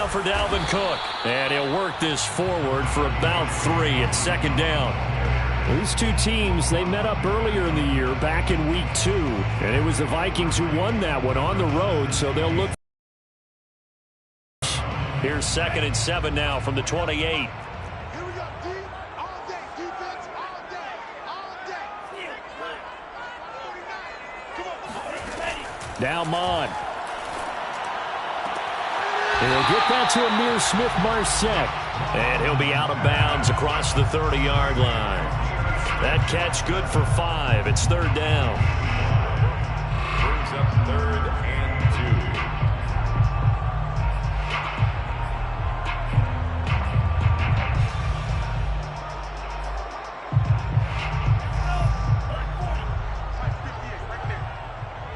now for Dalvin Cook. And he'll work this forward for about 3 at second down. These two teams, they met up earlier in the year, back in week 2. And it was the Vikings who won that one on the road, so they'll look. Here's 2nd and 7 now from the 28. Here we go, D. All day, defense, all day, all day. 49. Now Mond. And he'll get that to Amir Smith-Marset. And he'll be out of bounds across the 30-yard line. That catch good for 5. It's 3rd down. Brings up 3rd and 2.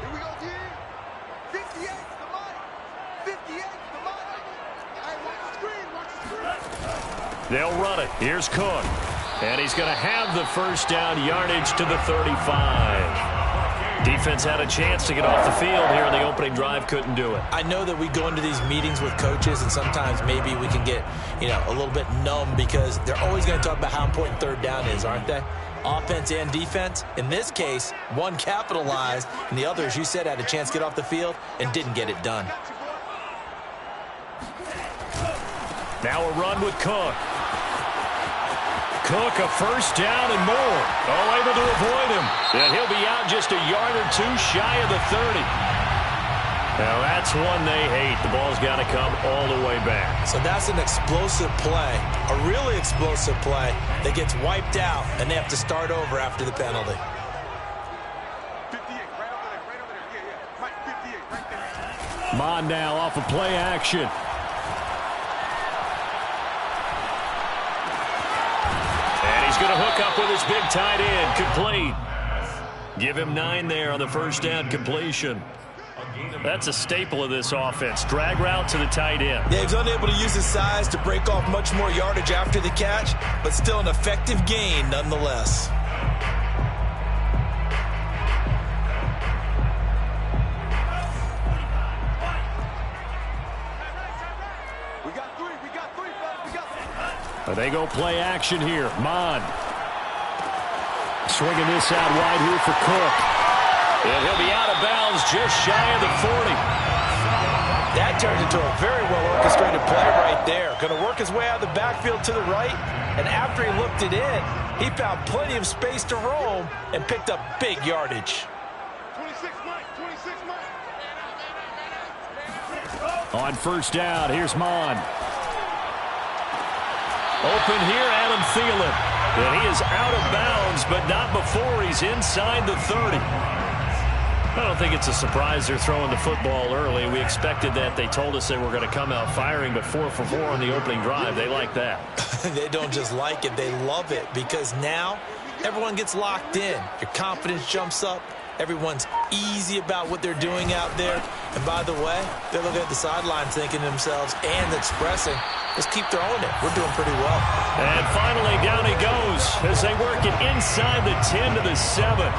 Here we go, D. 58's the money. 58's the money. Hey, watch the screen, watch the screen. They'll run it. Here's Cook. And he's going to have the first down yardage to the 35. Defense had a chance to get off the field here in the opening drive. Couldn't do it. I know that we go into these meetings with coaches, and sometimes maybe we can get, a little bit numb because they're always going to talk about how important 3rd down is, aren't they? Offense and defense. In this case, one capitalized, and the other, as you said, had a chance to get off the field and didn't get it done. Now a run with Cook. Cook, a first down and more. Oh, able to avoid him. And he'll be out just a yard or 2 shy of the 30. Now that's one they hate. The ball's got to come all the way back. So that's an explosive play, a really explosive play that gets wiped out, and they have to start over after the penalty. 58, right over there. Yeah. Mike, 58, right there. Mond now off of play action. He's going to hook up with his big tight end. Complete. Give him 9 there on the first down completion. That's a staple of this offense. Drag route to the tight end. Yeah, he's unable to use his size to break off much more yardage after the catch, but still an effective gain nonetheless. They go play action here. Mond. Swinging this out wide here for Cook. And he'll be out of bounds just shy of the 40. That turns into a very well-orchestrated play right there. Going to work his way out of the backfield to the right, and after he looked it in, he found plenty of space to roam and picked up big yardage. 26 Mike, 26 Mike. On first down, here's Mond. Open here, Adam Thielen. And he is out of bounds, but not before he's inside the 30. I don't think it's a surprise they're throwing the football early. We expected that. They told us they were going to come out firing, but 4 for 4 on the opening drive. They like that. They don't just like it, they love it, because now everyone gets locked in. Your confidence jumps up. Everyone's easy about what they're doing out there. And by the way, they're looking at the sidelines thinking to themselves and expressing, let's keep throwing it. We're doing pretty well. And finally, down he goes as they work it inside the 10 to the 7.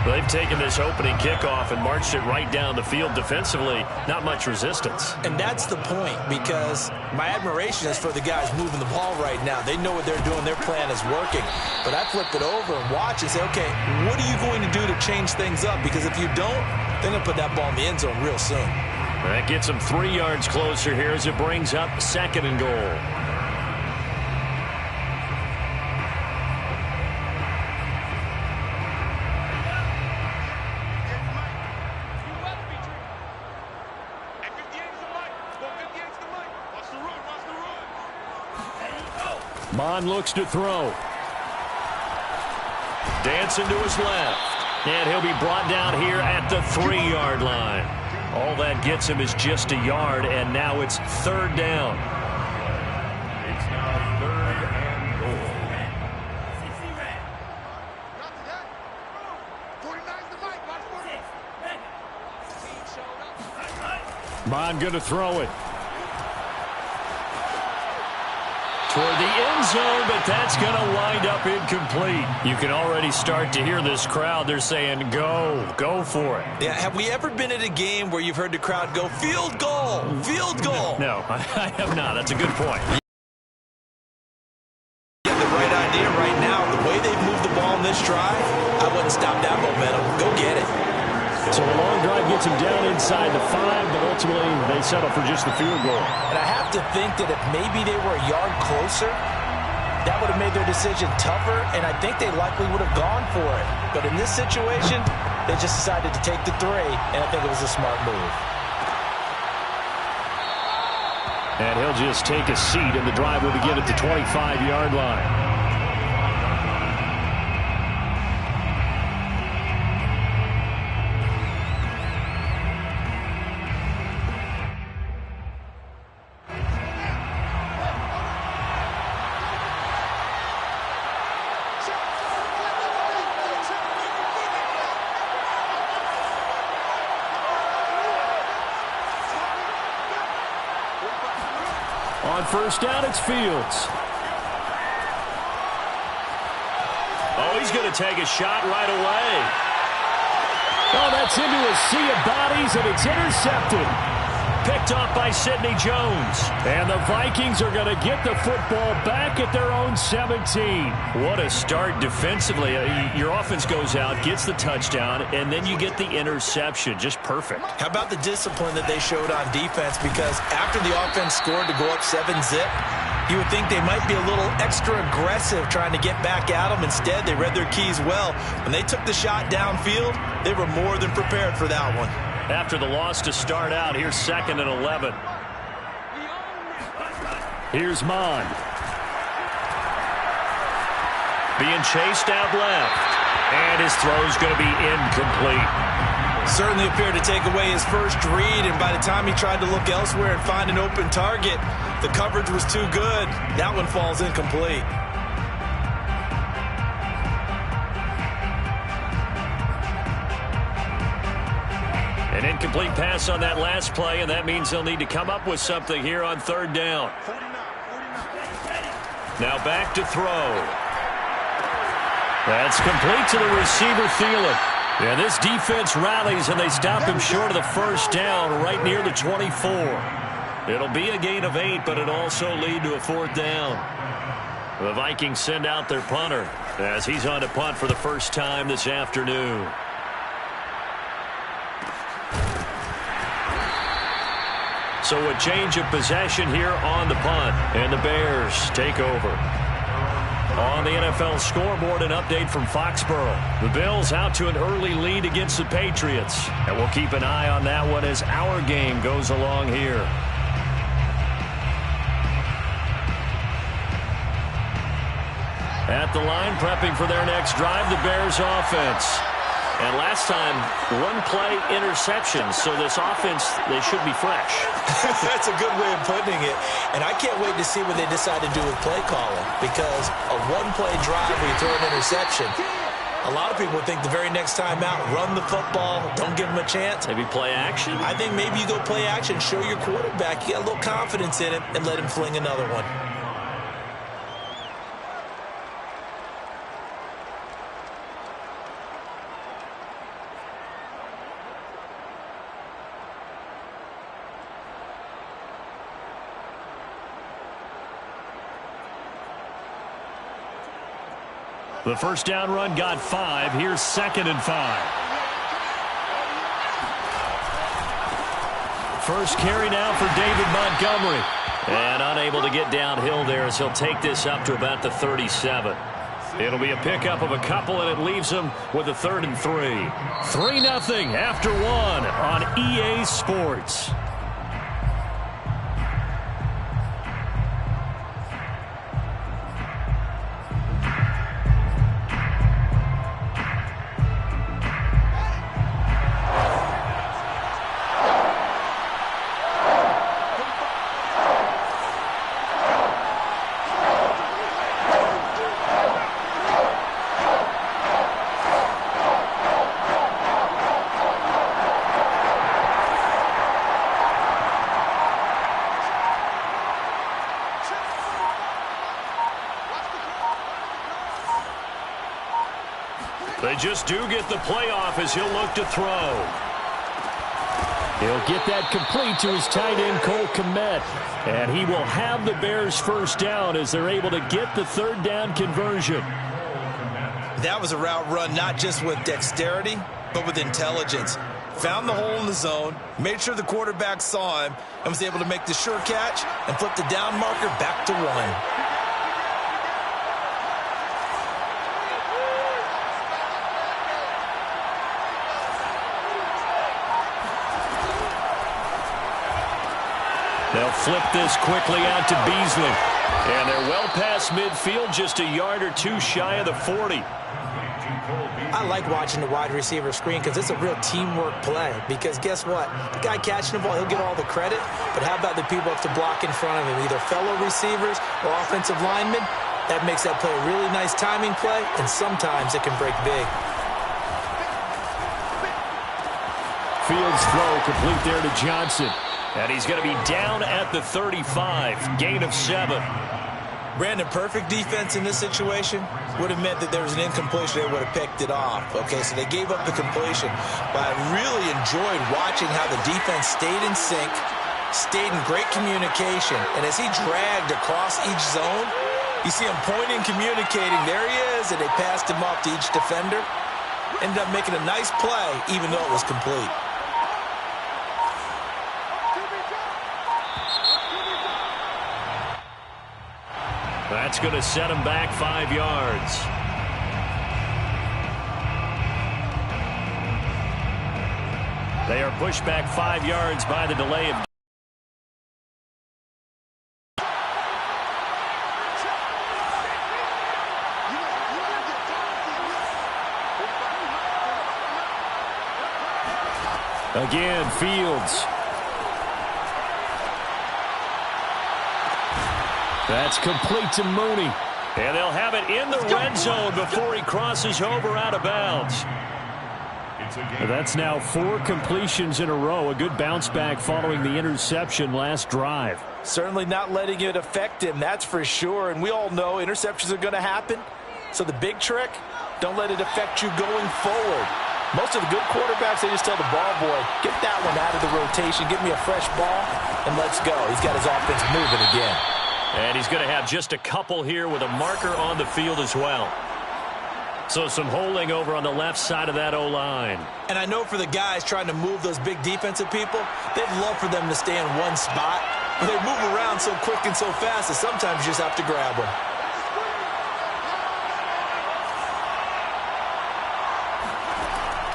They've taken this opening kickoff and marched it right down the field defensively. Not much resistance. And that's the point, because my admiration is for the guys moving the ball right now. They know what they're doing. Their plan is working. But I flip it over and watch and say, okay, what are you going to do to change things up? Because if you don't, they're going to put that ball in the end zone real soon. That gets them 3 yards closer here as it brings up 2nd and goal. Mond looks to throw. Dancing to his left. And he'll be brought down here at the 3-yard line. All that gets him is just a yard, and now it's 3rd down. It's now 3rd and goal. 49's the Mike, watch for it. Mond going to throw it. Toward the end end zone, but that's going to wind up incomplete. You can already start to hear this crowd. They're saying, go for it. Yeah, have we ever been at a game where you've heard the crowd go, field goal, field goal? No, I have not. That's a good point. Yeah, the right idea right now. The way they've moved the ball in this drive, I wouldn't stop that momentum. Go get it. So a long drive gets them down inside the 5, but ultimately they settle for just the field goal. And I have to think that if maybe they were a yard closer, that would have made their decision tougher, and I think they likely would have gone for it. But in this situation, they just decided to take the 3, and I think it was a smart move. And he'll just take a seat, and the drive will begin at the 25-yard line. On first down, it's Fields. Oh, he's going to take a shot right away. Oh, that's into a sea of bodies, and it's intercepted. Picked off by Sidney Jones. And the Vikings are going to get the football back at their own 17. What a start defensively. Your offense goes out, gets the touchdown, and then you get the interception. Just perfect. How about the discipline that they showed on defense? Because after the offense scored to go up 7-zip, you would think they might be a little extra aggressive trying to get back at them. Instead, they read their keys well. When they took the shot downfield, they were more than prepared for that one. After the loss to start out, here's 2nd and 11. Here's Mond. Being chased out left. And his throw's going to be incomplete. Certainly appeared to take away his first read, and by the time he tried to look elsewhere and find an open target, the coverage was too good. That one falls incomplete. An incomplete pass on that last play, and that means they'll need to come up with something here on 3rd down. Now back to throw. That's complete to the receiver, Thielen. Yeah, this defense rallies, and they stop him short of the first down right near the 24. It'll be a gain of 8, but it'll also lead to a 4th down. The Vikings send out their punter as he's on to punt for the first time this afternoon. So a change of possession here on the punt, and the Bears take over. On the NFL scoreboard, an update from Foxborough. The Bills out to an early lead against the Patriots, and we'll keep an eye on that one as our game goes along here. At the line, prepping for their next drive, the Bears offense. And last time, 1-play interception, so this offense, they should be fresh. That's a good way of putting it. And I can't wait to see what they decide to do with play calling, because a 1-play drive where you throw an interception, a lot of people think the very next time out, run the football, don't give them a chance. Maybe play action? I think maybe you go play action, show your quarterback you got a little confidence in him, and let him fling another one. The first down run got 5. Here's 2nd and 5. First carry now for David Montgomery. And unable to get downhill there as he'll take this up to about the 37. It'll be a pickup of a couple, and it leaves him with a 3rd and 3. 3-0 after 1 on EA Sports. They just do get the playoff as he'll look to throw. He'll get that complete to his tight end, Cole Kmet. And he will have the Bears first down as they're able to get the third down conversion. That was a route run not just with dexterity, but with intelligence. Found the hole in the zone, made sure the quarterback saw him, and was able to make the sure catch and flip the down marker back to 1. They'll flip this quickly out to Beasley. And they're well past midfield, just a yard or two shy of the 40. I like watching the wide receiver screen because it's a real teamwork play. Because guess what? The guy catching the ball, he'll get all the credit. But how about the people up to block in front of him, either fellow receivers or offensive linemen? That makes that play a really nice timing play, and sometimes it can break big. Fields throw complete there to Johnson. And he's going to be down at the 35, gain of 7. Brandon, perfect defense in this situation would have meant that there was an incompletion. They would have picked it off. Okay, so they gave up the completion. But I really enjoyed watching how the defense stayed in sync, stayed in great communication. And as he dragged across each zone, you see him pointing, communicating. There he is, and they passed him off to each defender. Ended up making a nice play, even though it was complete. That's going to set him back 5 yards. They are pushed back 5 yards by the delay of. Again, Fields. That's complete to Mooney. And they'll have it in the red zone before he crosses over out of bounds. That's now 4 completions in a row. A good bounce back following the interception last drive. Certainly not letting it affect him, that's for sure. And we all know interceptions are going to happen. So the big trick, don't let it affect you going forward. Most of the good quarterbacks, they just tell the ball boy, get that one out of the rotation, give me a fresh ball, and let's go. He's got his offense moving again. And he's going to have just a couple here with a marker on the field as well. So some holding over on the left side of that O-line. And I know for the guys trying to move those big defensive people, they'd love for them to stay in one spot. But they move around so quick and so fast that sometimes you just have to grab them.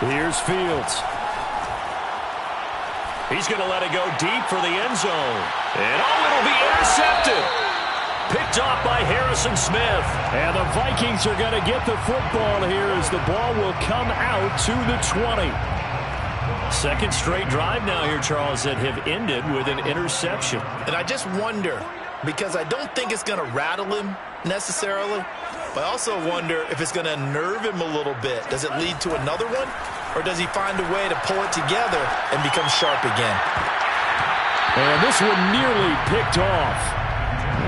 Here's Fields. He's going to let it go deep for the end zone. And it'll be intercepted. Picked off by Harrison Smith. And the Vikings are going to get the football here as the ball will come out to the 20. Second straight drive now here, Charles, that have ended with an interception. And I just wonder, because I don't think it's going to rattle him necessarily, but I also wonder if it's going to nerve him a little bit. Does it lead to another one? Or does he find a way to pull it together and become sharp again? And this one nearly picked off.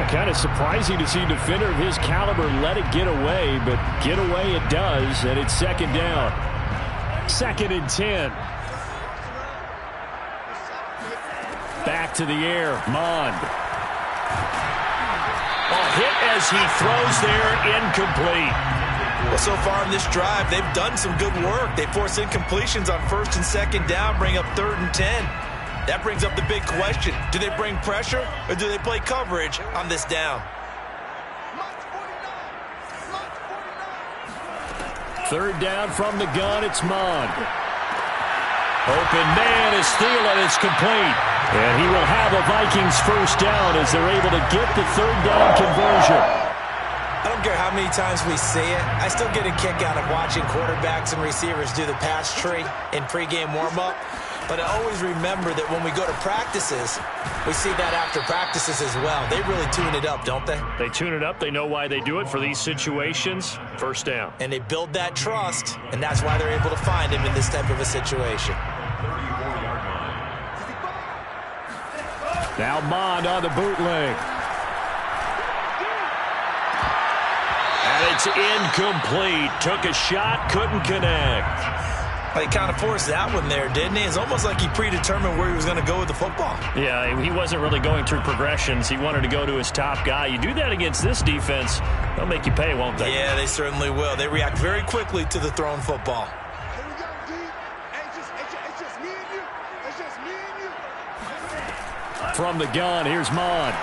Kind of surprising to see a defender of his caliber let it get away, but get away it does, and it's second down. 2nd and 10. Back to the air, Mond. A hit as he throws there, incomplete. Well, so far in this drive, they've done some good work. They force incompletions on 1st and 2nd down, bring up 3rd and 10. That brings up the big question. Do they bring pressure or do they play coverage on this down? 3rd down from the gun, it's Mond. Open man is Thielen, it's complete. And he will have a Vikings first down as they're able to get the 3rd down conversion. I don't care how many times we see it. I still get a kick out of watching quarterbacks and receivers do the pass tree in pregame warm-up. But I always remember that when we go to practices, we see that after practices as well. They really tune it up, don't they? They tune it up. They know why they do it for these situations. First down. And they build that trust, and that's why they're able to find him in this type of a situation. Now Mond on the bootleg. And it's incomplete. Took a shot, couldn't connect. He kind of forced that one there, didn't he? It's almost like he predetermined where he was going to go with the football. Yeah, he wasn't really going through progressions. He wanted to go to his top guy. You do that against this defense, they'll make you pay, won't they? Yeah, they certainly will. They react very quickly to the thrown football. Here we go, D. It's just me and you. It's just me and you. From the gun, here's Mond.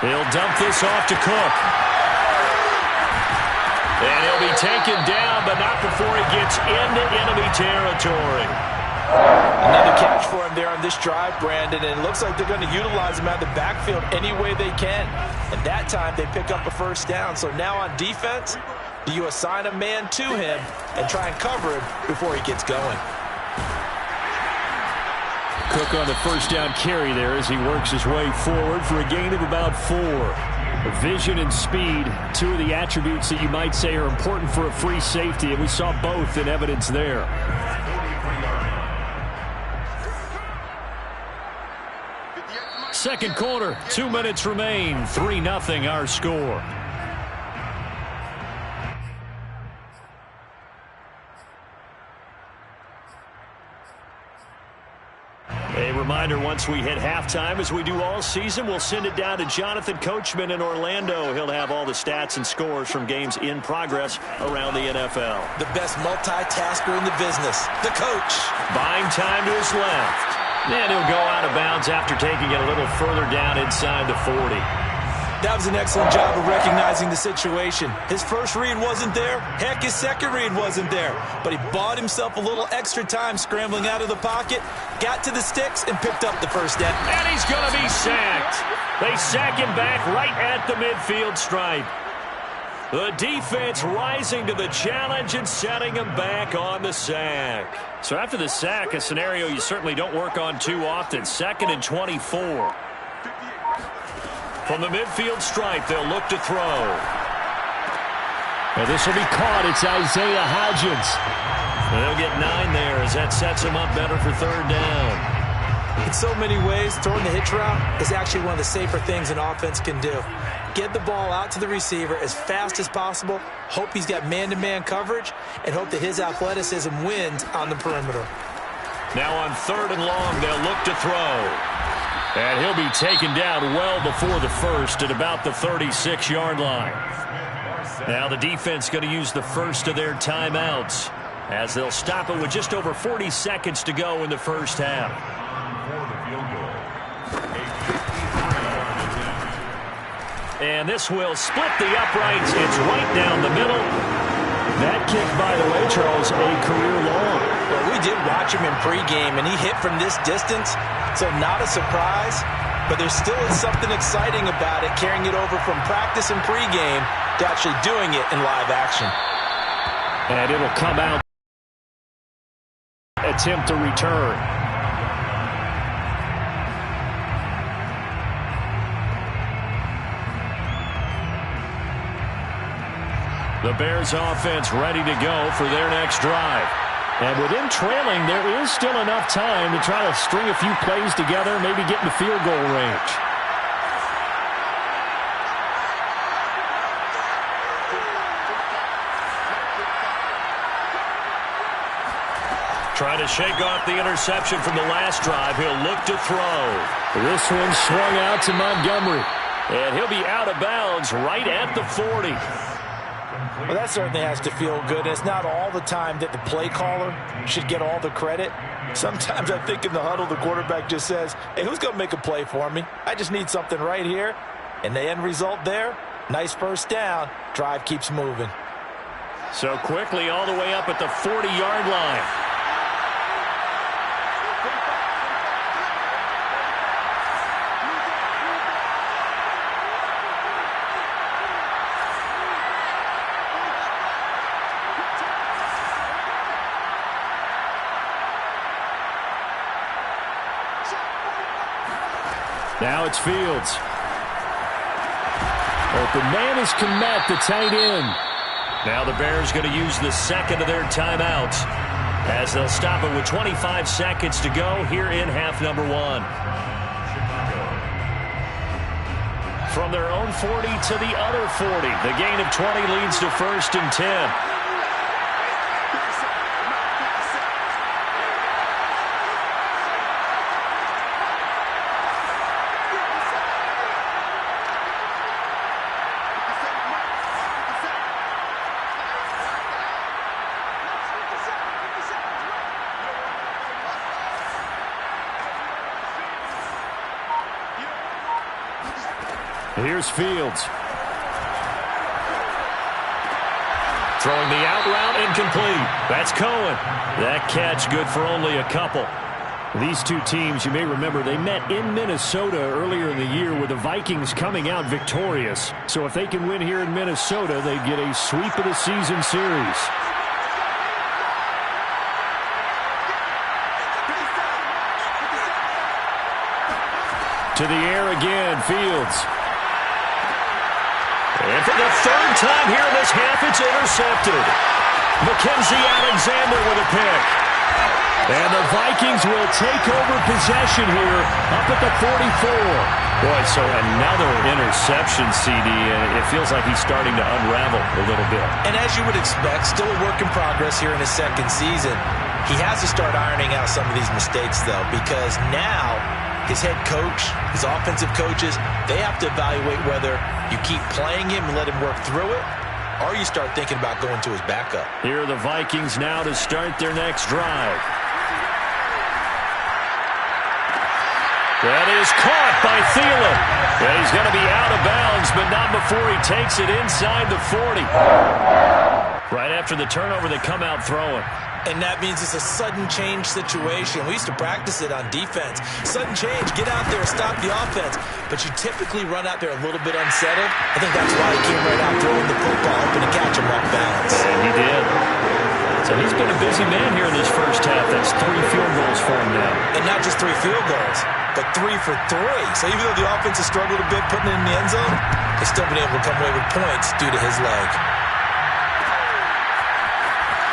He'll dump this off to Cook. And he'll be taken down, but not before he gets into enemy territory. Another catch for him there on this drive, Brandon, and it looks like they're going to utilize him out of the backfield any way they can. And that time they pick up a first down. So now on defense, do you assign a man to him and try and cover him before he gets going? Cook on the first down carry there as he works his way forward for a gain of about 4. Vision and speed, two of the attributes that you might say are important for a free safety, and we saw both in evidence there. Second quarter, 2 minutes remain, 3-0 our score. A reminder, once we hit halftime, as we do all season, we'll send it down to Jonathan Coachman in Orlando. He'll have all the stats and scores from games in progress around the NFL. The best multitasker in the business, the coach. Buying time to his left. And he'll go out of bounds after taking it a little further down inside the 40. That was an excellent job of recognizing the situation. His first read wasn't there. Heck, his second read wasn't there. But he bought himself a little extra time scrambling out of the pocket, got to the sticks, and picked up the first down. And he's going to be sacked. They sack him back right at the midfield stripe. The defense rising to the challenge and setting him back on the sack. So after the sack, a scenario you certainly don't work on too often. 2nd and 24. From the midfield stripe, they'll look to throw. And this will be caught. It's Isaiah Hodgins. They'll get 9 there as that sets him up better for third down. In so many ways, throwing the hitch route is actually one of the safer things an offense can do. Get the ball out to the receiver as fast as possible, hope he's got man-to-man coverage, and hope that his athleticism wins on the perimeter. Now on 3rd and long, they'll look to throw. And he'll be taken down well before the first at about the 36-yard line. Now the defense going to use the first of their timeouts as they'll stop it with just over 40 seconds to go in the first half. And this will split the uprights. It's right down the middle. That kick, by the way, Charles, a career long. Well, we did watch him in pregame, and he hit from this distance, so not a surprise. But there still is something exciting about it, carrying it over from practice and pregame to actually doing it in live action. And it'll come out. Attempt to return. The Bears offense ready to go for their next drive. And with them trailing, there is still enough time to try to string a few plays together, maybe get in the field goal range. Trying to shake off the interception from the last drive. He'll look to throw. This one swung out to Montgomery. And he'll be out of bounds right at the 40. Well, that certainly has to feel good. It's not all the time that the play caller should get all the credit. Sometimes I think in the huddle, the quarterback just says, hey, who's going to make a play for me? I just need something right here. And the end result there, nice first down. Drive keeps moving. So quickly all the way up at the 40-yard line. Now it's Fields. Open man is Kmet, the tight end. Now the Bears going to use the second of their timeouts as they'll stop it with 25 seconds to go here in half number 1. from their own 40 to the other 40. The gain of 20 leads to 1st and 10. Here's Fields. Throwing the out route, incomplete. That's Cohen. That catch good for only a couple. These two teams, you may remember, they met in Minnesota earlier in the year with the Vikings coming out victorious. So if they can win here in Minnesota, they get a sweep of the season series. To the air again, Fields. And for the 3rd time here in this half, it's intercepted. Mackensie Alexander with a pick. And the Vikings will take over possession here up at the 44. Boy, so another interception, CD, and it feels like he's starting to unravel a little bit. And as you would expect, still a work in progress here in his 2nd season. He has to start ironing out some of these mistakes, though, because now his head coach, his offensive coaches, they have to evaluate whether you keep playing him and let him work through it, or you start thinking about going to his backup. Here are the Vikings now to start their next drive. That is caught by Thielen. And he's going to be out of bounds, but not before he takes it inside the 40. Right after the turnover, they come out throwing. And that means it's a sudden change situation. We used to practice it on defense. Sudden change, get out there, stop the offense. But you typically run out there a little bit unsettled. I think that's why he came right out throwing the football, hoping to catch him off balance. And he did. So he's been a busy man here in this first half. That's 3 field goals for him now. And not just 3 field goals, but 3 for 3. So even though the offense has struggled a bit putting it in the end zone, they've still been able to come away with points due to his leg.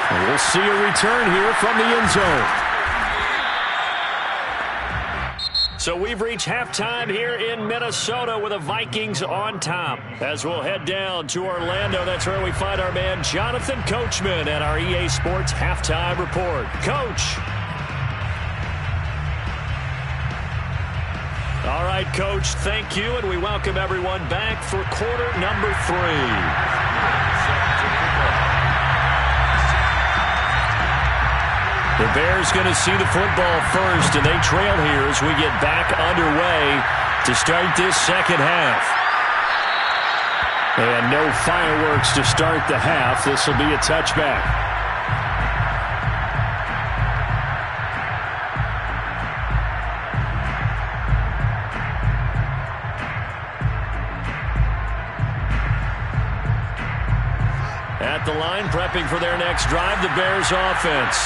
And we'll see a return here from the end zone. So we've reached halftime here in Minnesota with the Vikings on top. As we'll head down to Orlando, that's where we find our man Jonathan Coachman at our EA Sports Halftime Report. Coach. All right, Coach, thank you, and we welcome everyone back for quarter number 3. The Bears going to see the football first, and they trail here as we get back underway to start this second half. And no fireworks to start the half. This will be a touchback. At the line, prepping for their next drive, the Bears offense.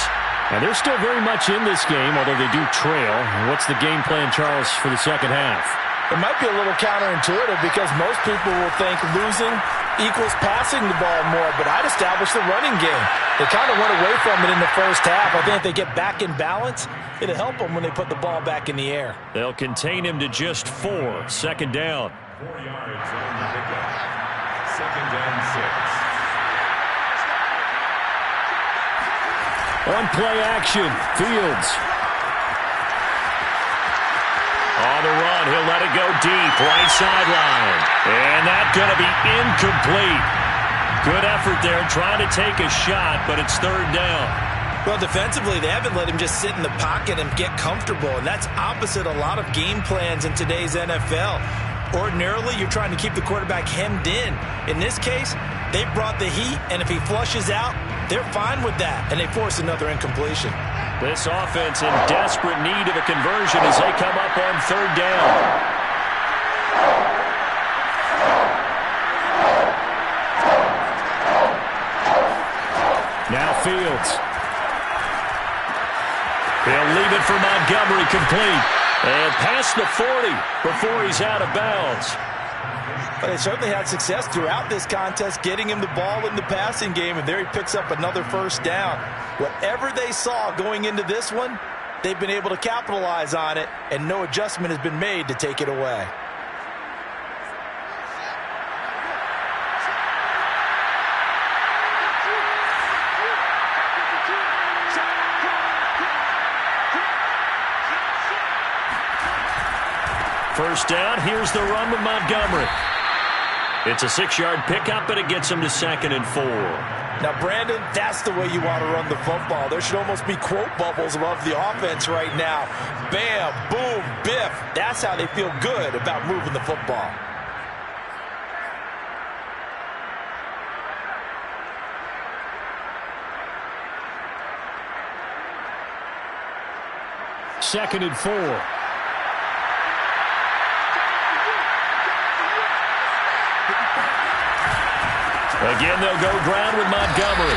And they're still very much in this game, although they do trail. What's the game plan, Charles, for the second half? It might be a little counterintuitive because most people will think losing equals passing the ball more, but I'd establish the running game. They kind of went away from it in the first half. I think if they get back in balance, it'll help them when they put the ball back in the air. They'll contain him to just 4. Second down. 4 yards on the pickup. 2nd and 6. On play action, Fields. On the run, he'll let it go deep, right sideline. And that's going to be incomplete. Good effort there, trying to take a shot, but it's 3rd down. Well, defensively, they haven't let him just sit in the pocket and get comfortable, and that's opposite a lot of game plans in today's NFL. Ordinarily, you're trying to keep the quarterback hemmed in. In this case, they brought the heat, and if he flushes out, they're fine with that, and they force another incompletion. This offense in desperate need of a conversion as they come up on 3rd down. Now Fields. He'll leave it for Montgomery, complete. And past the 40 before he's out of bounds. But they certainly had success throughout this contest getting him the ball in the passing game, and there he picks up another 1st down. Whatever they saw going into this one, they've been able to capitalize on it, and no adjustment has been made to take it away. First down, here's the run with Montgomery. It's a 6-yard pickup, and it gets him to 2nd and 4. Now, Brandon, that's the way you want to run the football. There should almost be quote bubbles above the offense right now. Bam, boom, biff. That's how they feel good about moving the football. Second and 4. Again, they'll go ground with Montgomery.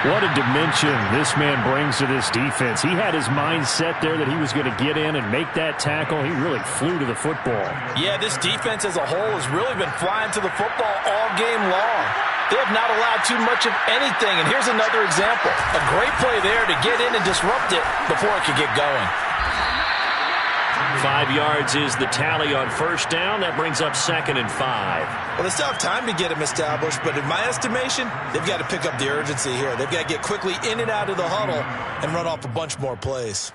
What a dimension this man brings to this defense. He had his mind set there that he was going to get in and make that tackle. He really flew to the football. Yeah, this defense as a whole has really been flying to the football all game long. They have not allowed too much of anything, and here's another example. A great play there to get in and disrupt it before it could get going. 5 yards is the tally on first down. That brings up 2nd and 5. Well, they still have time to get him established, but in my estimation, they've got to pick up the urgency here. They've got to get quickly in and out of the huddle and run off a bunch more plays.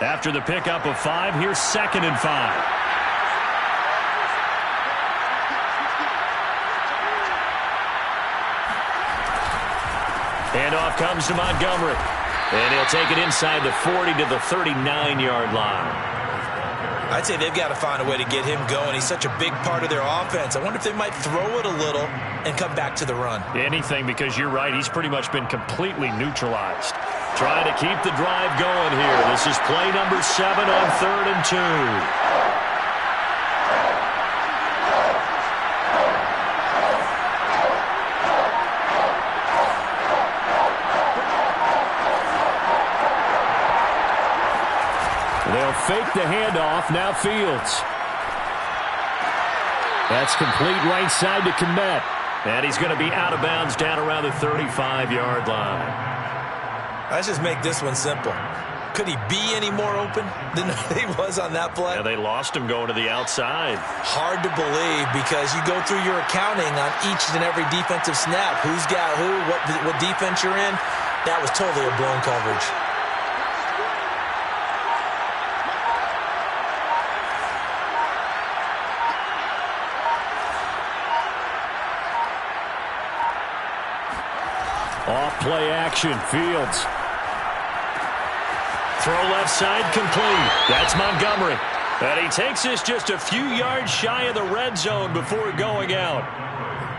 After the pickup of 5, here's 2nd and 5. Handoff comes to Montgomery. And he'll take it inside the 40 to the 39-yard line. I'd say they've got to find a way to get him going. He's such a big part of their offense. I wonder if they might throw it a little and come back to the run. Anything, because you're right. He's pretty much been completely neutralized. Trying to keep the drive going here. This is play number 7 on 3rd and 2. They'll fake the handoff. Now Fields. That's complete right side to Kmet. And he's going to be out of bounds down around the 35-yard line. Let's just make this one simple. Could he be any more open than he was on that play? Yeah, they lost him going to the outside. Hard to believe because you go through your accounting on each and every defensive snap. Who's got who, what defense you're in. That was totally a blown coverage. Off play action, Fields. Throw left side complete. That's Montgomery. And he takes this just a few yards shy of the red zone before going out.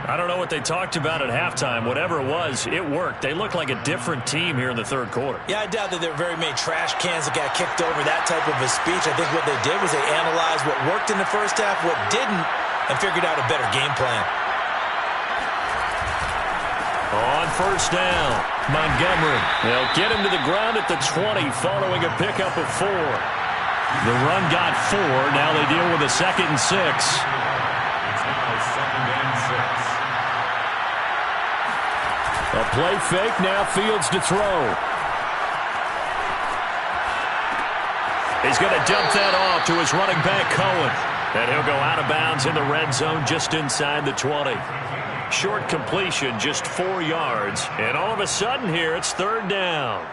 I don't know what they talked about at halftime. Whatever it was, it worked. They look like a different team here in the third quarter. Yeah, I doubt that there were very many trash cans that got kicked over, that type of a speech. I think what they did was they analyzed what worked in the first half, what didn't, and figured out a better game plan. On first down, Montgomery. They'll get him to the ground at the 20 following a pickup of 4. The run got 4. Now they deal with a 2nd and 6. It's now 2nd and 6. A play fake, now Fields to throw. He's going to dump that off to his running back, Cohen. And he'll go out of bounds in the red zone just inside the 20. Short completion, just 4 yards. And all of a sudden here, it's 3rd down.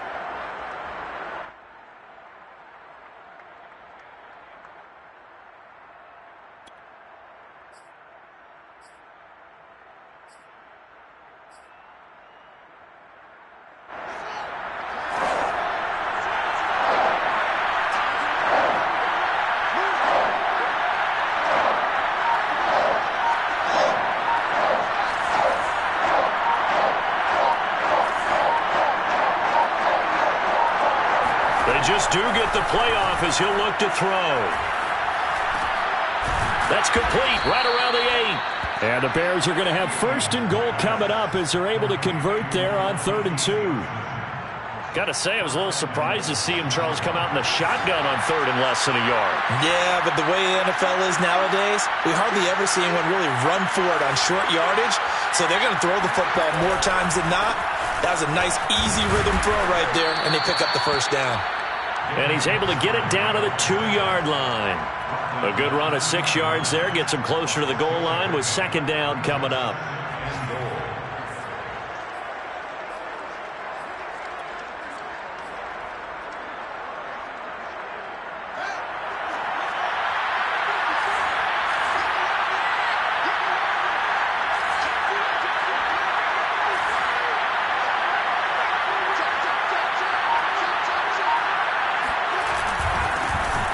Just do get the playoff as he'll look to throw. That's complete right around the 8. And the Bears are going to have 1st and goal coming up as they're able to convert there on 3rd and 2. Got to say, I was a little surprised to see him, Charles, come out in the shotgun on 3rd and less than a yard. Yeah, but the way the NFL is nowadays, we hardly ever see anyone really run for it on short yardage. So they're going to throw the football more times than not. That was a nice, easy rhythm throw right there, and they pick up the first down. And he's able to get it down to the 2-yard line. A good run of 6 yards there gets him closer to the goal line with 2nd down coming up.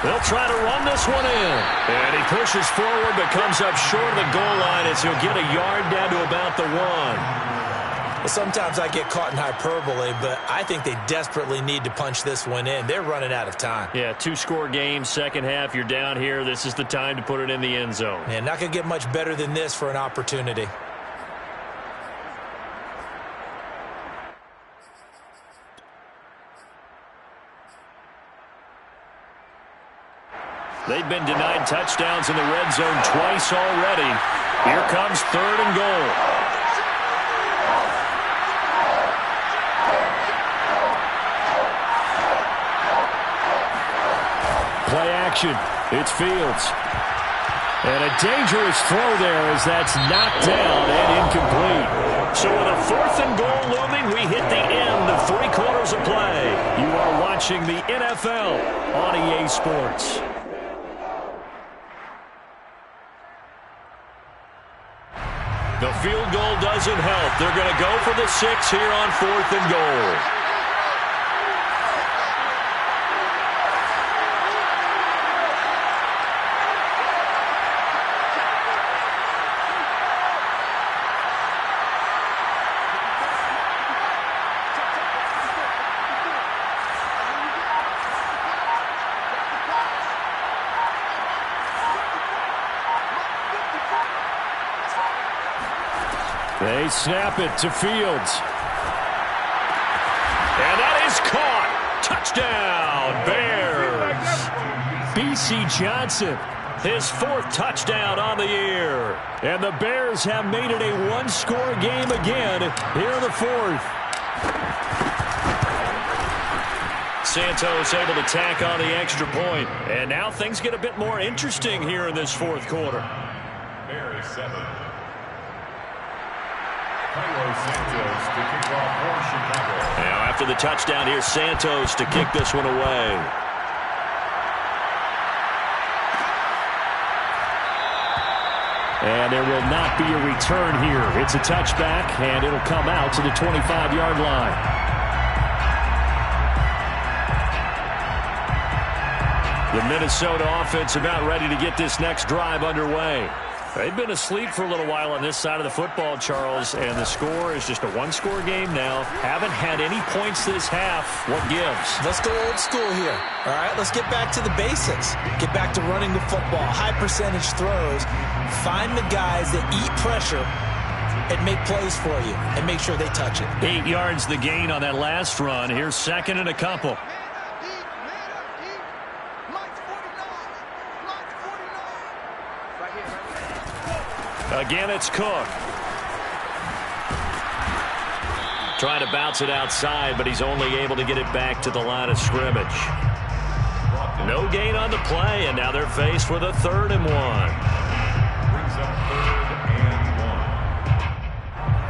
They'll try to run this one in. And he pushes forward but comes up short of the goal line as he'll get a yard down to about the 1. Well, sometimes I get caught in hyperbole, but I think they desperately need to punch this one in. They're running out of time. Yeah, 2-score game, second half. You're down here. This is the time to put it in the end zone. Yeah, not going to get much better than this for an opportunity. They've been denied touchdowns in the red zone twice already. Here comes 3rd and goal. Play action. It's Fields. And a dangerous throw there as that's knocked down and incomplete. So with a 4th and goal looming, we hit the end of 3 quarters of play. You are watching the NFL on EA Sports. The field goal doesn't help. They're going to go for the 6 here on 4th and goal. They snap it to Fields. And that is caught. Touchdown, Bears. B.C. Johnson. His 4th touchdown on the year. And the Bears have made it a 1-score game again here in the 4th. Santos able to tack on the extra point. And now things get a bit more interesting here in this 4th quarter. Bears 7. Carlos Santos to kick off for Chicago. Now after the touchdown, here's Santos to kick this one away. And there will not be a return here. It's a touchback, and it'll come out to the 25-yard line. The Minnesota offense about ready to get this next drive underway. They've been asleep for a little while on this side of the football, Charles, and the score is just a 1-score game now. Haven't had any points this half. What gives? Let's go old school here. All right, let's get back to the basics. Get back to running the football, high percentage throws. Find the guys that eat pressure and make plays for you and make sure they touch it. 8 yards the gain on that last run. Here's 2nd and a couple. Again, it's Cook. Trying to bounce it outside, but he's only able to get it back to the line of scrimmage. No gain on the play, and now they're faced with a 3rd and 1. Brings up 3rd and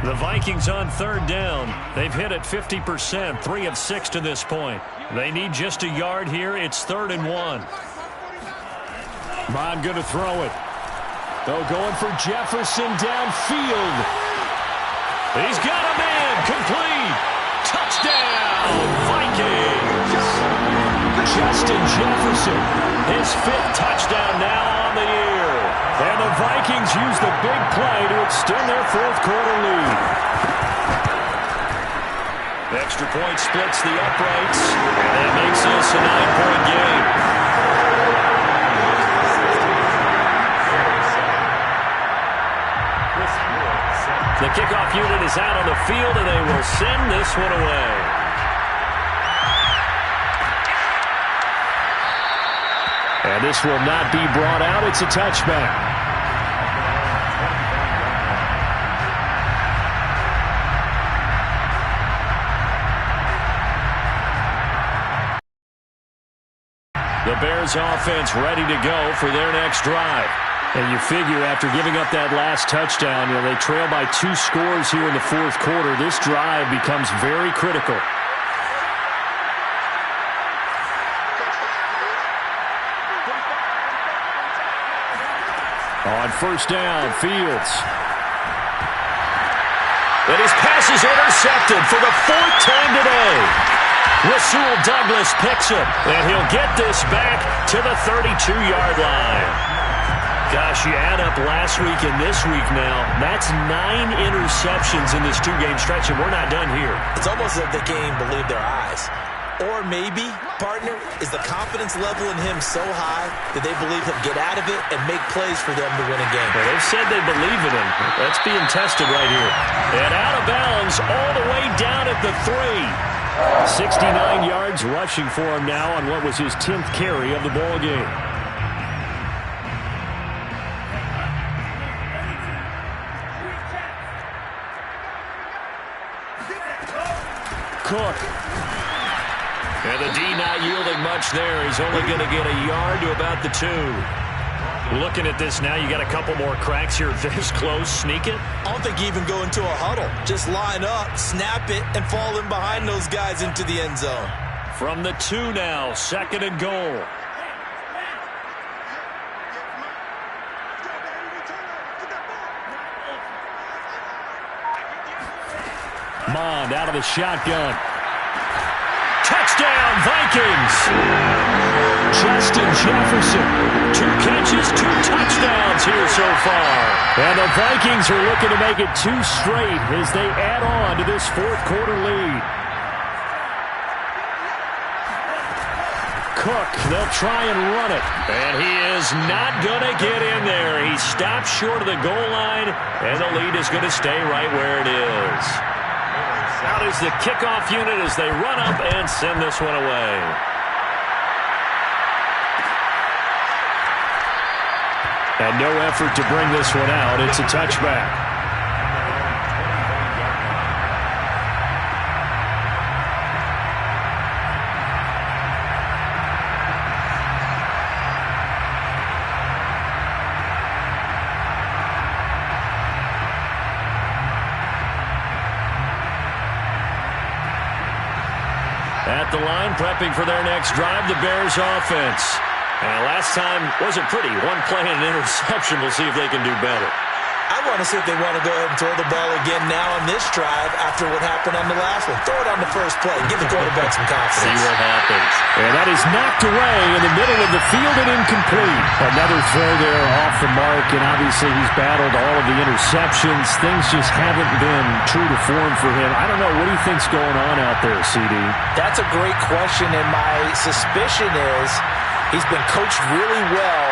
1. The Vikings on 3rd down. They've hit it 50%, 3 of 6 to this point. They need just a yard here. It's 3rd and 1. Bond going to throw it. Though going for Jefferson downfield. He's got a man. Complete. Touchdown, Vikings. Justin Jefferson. His 5th touchdown now on the year. And the Vikings use the big play to extend their 4th quarter lead. Extra point splits the uprights. And that makes this a 9-point game. The kickoff unit is out on the field, and they will send this one away. And this will not be brought out. It's a touchback. The Bears offense ready to go for their next drive. And you figure after giving up that last touchdown, they trail by 2 scores here in the 4th quarter. This drive becomes very critical. On 1st down, Fields. And his pass is intercepted for the 4th time today. Rasul Douglas picks it, and he'll get this back to the 32-yard line. Gosh, you add up last week and this week now, that's 9 interceptions in this two-game stretch, and we're not done here. It's almost as if they can't even believe their eyes. Or maybe, partner, is the confidence level in him so high that they believe he'll get out of it and make plays for them to win a game. Well, they've said they believe in him. That's being tested right here. And out of bounds all the way down at the 3. 69 yards rushing for him now on what was his 10th carry of the ball game. Cook. And the D not yielding much there. He's only going to get a yard to about the 2. Looking at this now, you got a couple more cracks here. This close, sneak it. I don't think you even go into a huddle. Just line up, snap it, and fall in behind those guys into the end zone. From the 2 now, 2nd and goal. Mond out of the shotgun. Touchdown, Vikings! Justin Jefferson. 2 catches, 2 touchdowns here so far. And the Vikings are looking to make it 2 straight as they add on to this fourth-quarter lead. Cook, they'll try and run it. And he is not going to get in there. He stopped short of the goal line, and the lead is going to stay right where it is. Out is the kickoff unit as they run up and send this one away. And no effort to bring this one out. It's a touchback. At the line, prepping for their next drive, the Bears offense. And last time wasn't pretty. 1 play and an interception. We'll see if they can do better. I want to see if they want to go ahead and throw the ball again now on this drive after what happened on the last one. Throw it on the first play. Give the quarterback some confidence. See what happens. And that is knocked away in the middle of the field and incomplete. Another throw there off the mark, and obviously he's battled all of the interceptions. Things just haven't been true to form for him. I don't know. What do you think's going on out there, CD? That's a great question, and my suspicion is he's been coached really well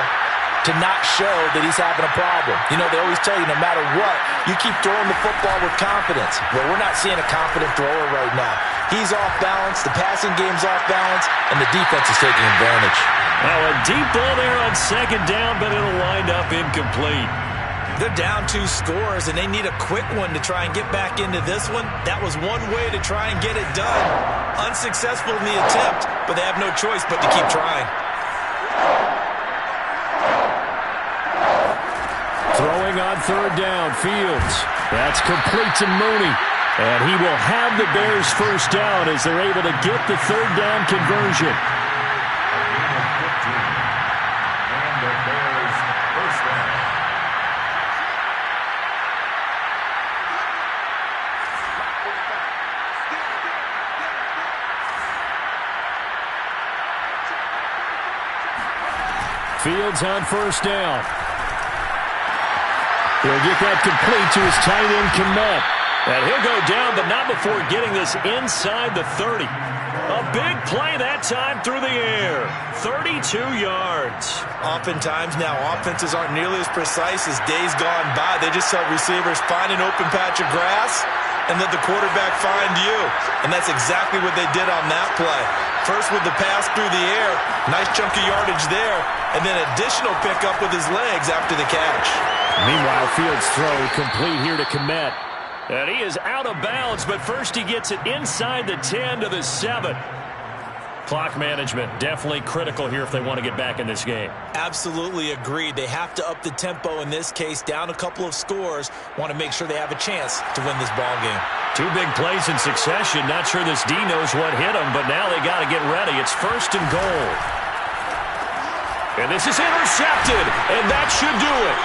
to not show that he's having a problem. You know, they always tell you no matter what, you keep throwing the football with confidence. Well, we're not seeing a confident thrower right now. He's off balance, the passing game's off balance, and the defense is taking advantage. Now a deep ball there on 2nd down, but it'll wind up incomplete. They're down 2 scores, and they need a quick one to try and get back into this one. That was one way to try and get it done. Unsuccessful in the attempt, but they have no choice but to keep trying. Throwing on 3rd down, Fields. That's complete to Mooney. And he will have the Bears first down as they're able to get the 3rd down conversion. And the Bears first down. Fields on 1st down. He'll get that complete to his tight end, Kmet. And he'll go down, but not before getting this inside the 30. A big play that time through the air. 32 yards. Oftentimes now, offenses aren't nearly as precise as days gone by. They just help receivers find an open patch of grass and let the quarterback find you. And that's exactly what they did on that play. First with the pass through the air, nice chunk of yardage there, and then additional pickup with his legs after the catch. Meanwhile, Fields' throw complete here to Kmet. And he is out of bounds, but first he gets it inside the 10 to the 7. Clock management definitely critical here if they want to get back in this game. Absolutely agreed. They have to up the tempo in this case, down a couple of scores. Want to make sure they have a chance to win this ball game. 2 big plays in succession. Not sure this D knows what hit him, but now they got to get ready. It's 1st and goal. And this is intercepted, and that should do it.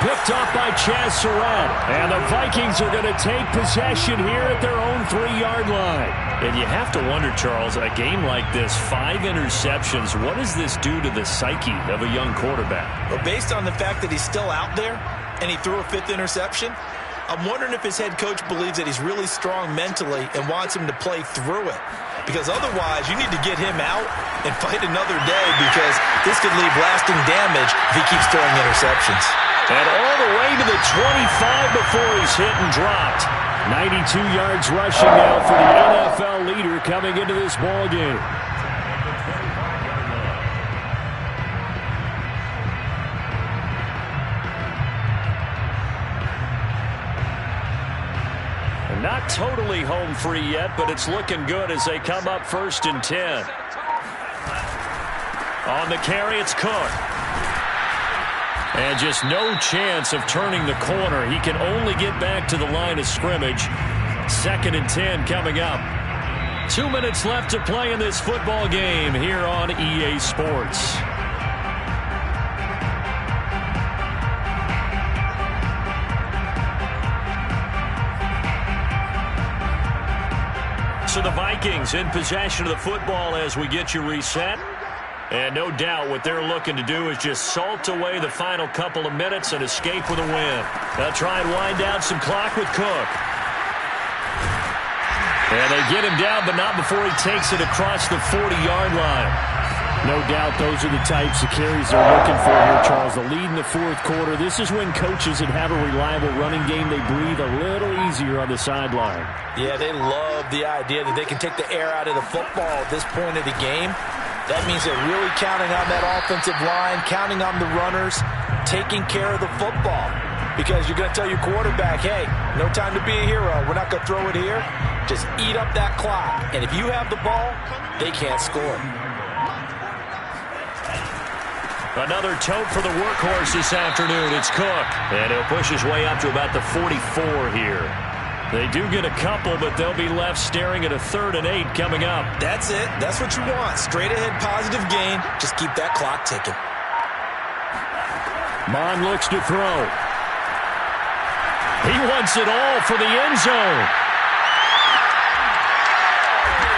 picked off by Chaz Surratt. And the Vikings are going to take possession here at their own 3-yard line. And you have to wonder, Charles, a game like this, 5 interceptions, what does this do to the psyche of a young quarterback? Well, based on the fact that he's still out there and he threw a 5th interception, I'm wondering if his head coach believes that he's really strong mentally and wants him to play through it. Because otherwise, you need to get him out and fight another day, because this could leave lasting damage if he keeps throwing interceptions. And all the way to the 25 before he's hit and dropped. 92 yards rushing now for the NFL leader coming into this ball game. Not totally home free yet, but it's looking good as they come up 1st and 10. On the carry, it's Cook. And just no chance of turning the corner. He can only get back to the line of scrimmage. 2nd and 10 coming up. 2 minutes left to play in this football game here on EA Sports. So the Vikings in possession of the football as we get you reset. And no doubt what they're looking to do is just salt away the final couple of minutes and escape with a win. They'll try and wind down some clock with Cook. And they get him down, but not before he takes it across the 40-yard line. No doubt those are the types of carries they're looking for here, Charles. The lead in the 4th quarter. This is when coaches that have a reliable running game, they breathe a little easier on the sideline. Yeah, they love the idea that they can take the air out of the football at this point of the game. That means they're really counting on that offensive line, counting on the runners, taking care of the football. Because you're going to tell your quarterback, hey, no time to be a hero. We're not going to throw it here. Just eat up that clock. And if you have the ball, they can't score. Another tote for the workhorse this afternoon. It's Cook. And he'll push his way up to about the 44 here. They do get a couple, but they'll be left staring at a 3rd and 8 coming up. That's it. That's what you want. Straight ahead positive gain. Just keep that clock ticking. Mond looks to throw. He wants it all for the end zone.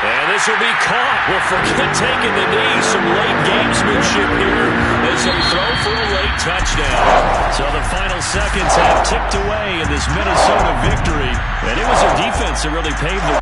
And this will be caught. Well, forget taking the knee. Some late gamesmanship here as they throw for a late touchdown. So the final seconds have ticked away in this Minnesota victory. And it was a defense that really paved the